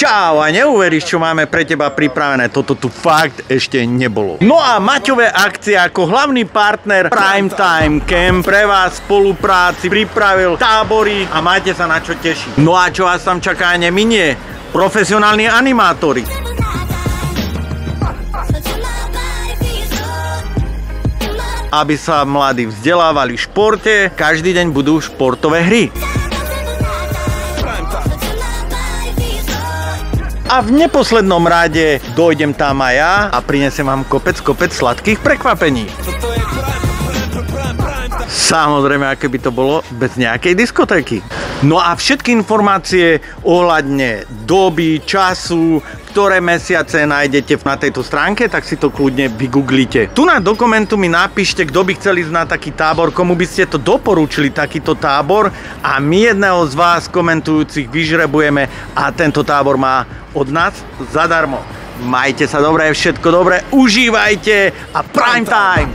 Čau, a neuveríš, čo máme pre teba pripravené. Toto tu fakt ešte nebolo. No a Maťové akcie ako hlavný partner Primetime Camp pre vás v spolupráci pripravil tábory a máte sa na čo tešiť. No a čo vás tam čaká, neminie? Profesionálni animátori. Aby sa mladí vzdelávali v športe, každý deň budú športové hry. A v neposlednom rade dojdem tam aj ja a prinesem vám kopec sladkých prekvapení. Samozrejme, aké by to bolo bez nejakej diskotéky. No a všetky informácie ohľadne doby, času, ktoré mesiace nájdete na tejto stránke, tak si to kľudne vygooglite. Tu na dokumentu mi napíšte, kto by chcel ísť na taký tábor, komu by ste to doporučili, takýto tábor, a my jedného z vás komentujúcich vyžrebujeme a tento tábor má od nás zadarmo. Majte sa dobre, všetko dobre, užívajte a prime time!